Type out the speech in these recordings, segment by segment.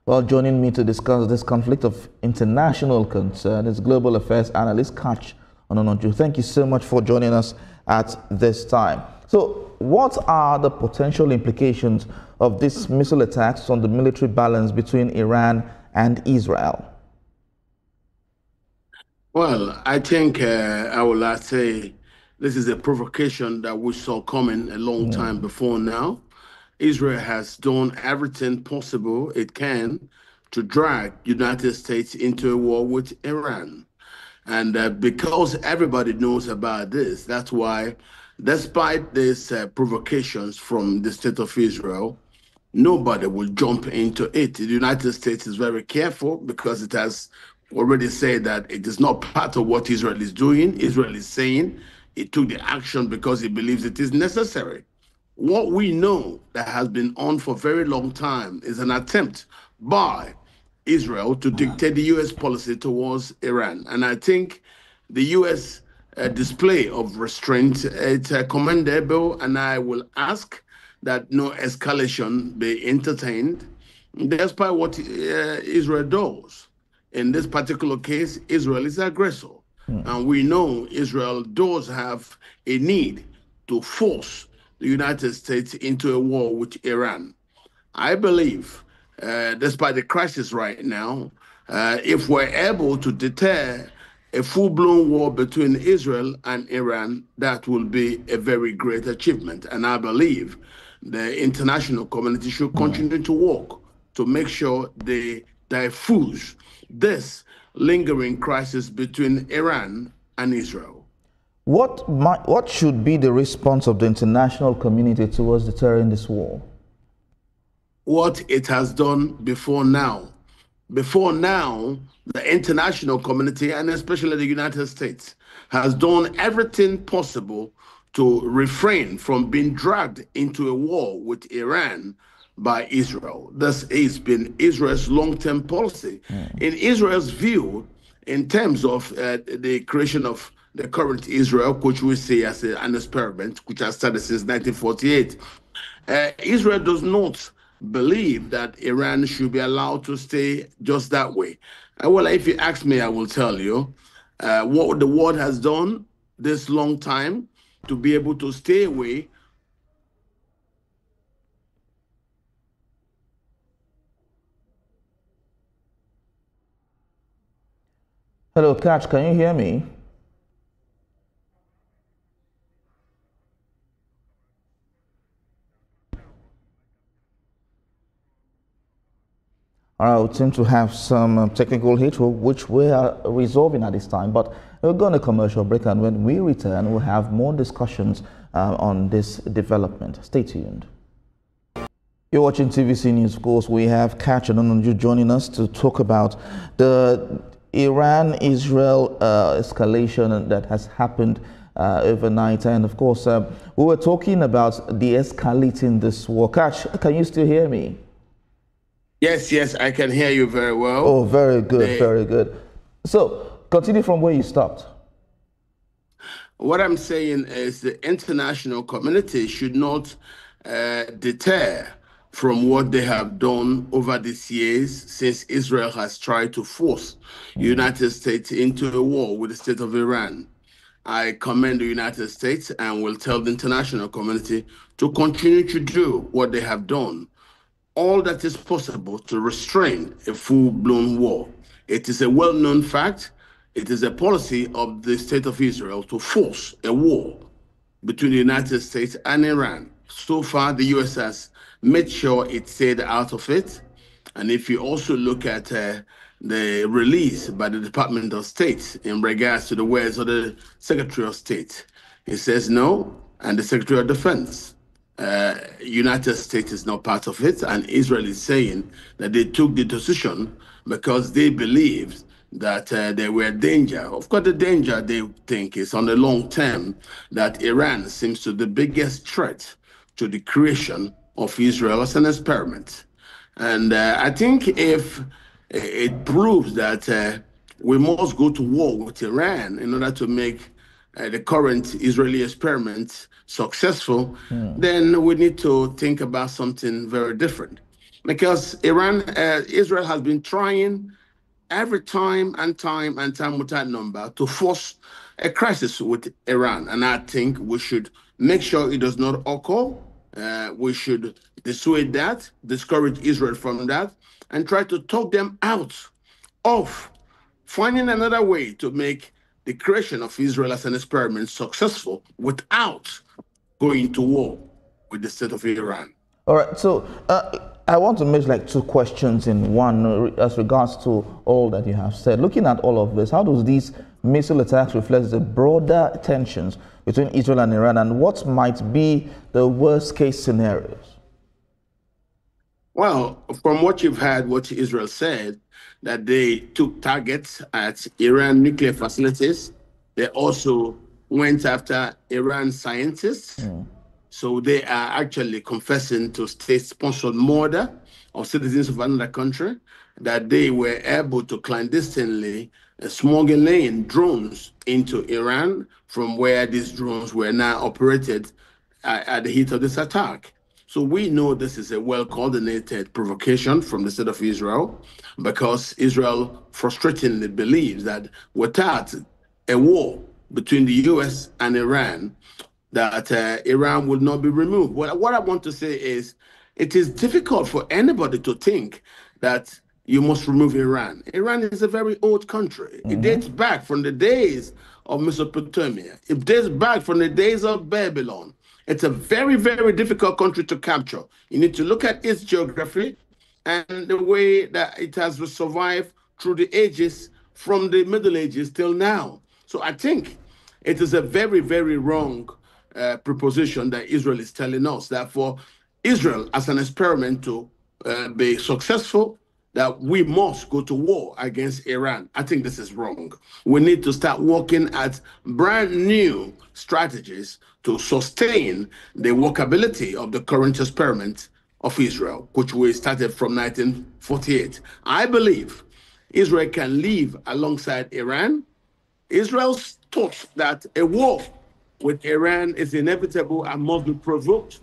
Well, joining me to discuss this conflict of international concern is global affairs analyst Catch Onononju. Thank you so much for joining us at this time. So, what are the potential implications of these missile attacks on the military balance between Iran and Israel? Well, I think I would say this is a provocation that we saw coming a long time before now. Israel has done everything possible it can to drag United States into a war with Iran. And because everybody knows about this, that's why, despite these provocations from the state of Israel, nobody will jump into it. The United States is very careful because it has already said that it is not part of what Israel is doing. Israel is saying it took the action because it believes it is necessary. What we know that has been on for a very long time is an attempt by Israel to dictate the U.S. policy towards Iran. And I think the U.S. Display of restraint is commendable, and I will ask that no escalation be entertained, despite what Israel does. In this particular case, Israel is the aggressor. And we know Israel does have a need to force the United States into a war with Iran. I believe, despite the crisis right now, if we're able to deter a full-blown war between Israel and Iran, that will be a very great achievement. And I believe the international community should continue to work to make sure they diffuse this lingering crisis between Iran and Israel. What should be the response of the international community towards deterring this war? What it has done before now. Before now, the international community, and especially the United States, has done everything possible to refrain from being dragged into a war with Iran by Israel. This has been Israel's long-term policy. In Israel's view, in terms of the creation of the current Israel, which we see as an experiment, which has started since 1948, Israel does not believe that Iran should be allowed to stay just that way. Well, if you ask me, I will tell you what the world has done this long time to be able to stay away. Hello, Catch, can you hear me? All right, we seem to have some technical hitch, which we are resolving at this time, but we're going to commercial break, and when we return, we'll have more discussions on this development. Stay tuned. You're watching TVC News. Of course, we have Catch Onononju joining us to talk about the Iran-Israel escalation that has happened overnight. And of course, we were talking about de-escalating this war. Catch, can you still hear me? Yes, I can hear you very well. Oh, very good, very good. So, continue from where you stopped. What I'm saying is the international community should not deter from what they have done over these years since Israel has tried to force the United States into a war with the state of Iran. I commend the United States and will tell the international community to continue to do what they have done, all that is possible to restrain a full-blown war. It is a well-known fact. It is a policy of the state of Israel to force a war between the United States and Iran. So far, the U.S. has made sure it stayed out of it. And if you also look at the release by the Department of State in regards to the words of the Secretary of State, it says no, and the Secretary of Defense, United States is not part of it, and Israel is saying that they took the decision because they believed that there were danger. Of course, the danger they think is on the long term that Iran seems to be the biggest threat to the creation of Israel as an experiment. And I think if it proves that we must go to war with Iran in order to make the current Israeli experiment successful, then we need to think about something very different. because Israel has been trying every time and time and time without number to force a crisis with Iran. And I think we should make sure it does not occur. We should dissuade that, discourage Israel from that, and try to talk them out of finding another way to make the creation of Israel as an experiment successful without going to war with the state of Iran. All right, so I want to make like two questions in one as regards to all that you have said. Looking at all of this, how does these missile attacks reflect the broader tensions between Israel and Iran, and what might be the worst case scenarios? Well, from what you've heard, what Israel said, that they took targets at Iran nuclear facilities. They also went after Iran scientists. So they are actually confessing to state-sponsored murder of citizens of another country, that they were able to clandestinely smuggle in drones into Iran from where these drones were now operated at the heat of this attack. So we know this is a well-coordinated provocation from the state of Israel, because Israel frustratingly believes that without a war between the US and Iran, that Iran would not be removed. What I want to say is, it is difficult for anybody to think that you must remove Iran. Iran is a very old country. It dates back from the days of Mesopotamia. It dates back from the days of Babylon. It's a very, very difficult country to capture. You need to look at its geography and the way that it has survived through the ages, from the Middle Ages till now. So I think it is a very, very wrong proposition that Israel is telling us, that for Israel as an experiment to be successful, that we must go to war against Iran. I think this is wrong. We need to start working at brand new strategies to sustain the workability of the current experiment of Israel, which we started from 1948. I believe Israel can live alongside Iran. Israel's thought that a war with Iran is inevitable and must be provoked,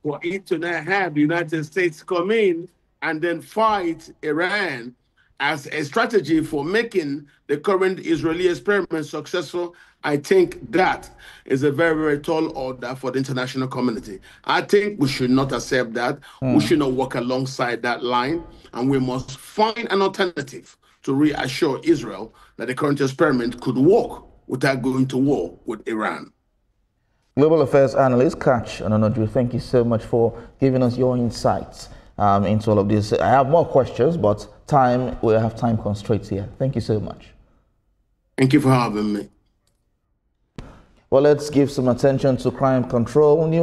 for it to not have the United States come in and then fight Iran as a strategy for making the current Israeli experiment successful. I think that is a very, very tall order for the international community. I think we should not accept that. We should not walk alongside that line, and we must find an alternative to reassure Israel that the current experiment could work without going to war with Iran. Global Affairs Analyst Catch Ononodru, thank you so much for giving us your insights into all of this. I have more questions, but we have time constraints here. Thank you so much. Thank you for having me. Well, let's give some attention to crime control news.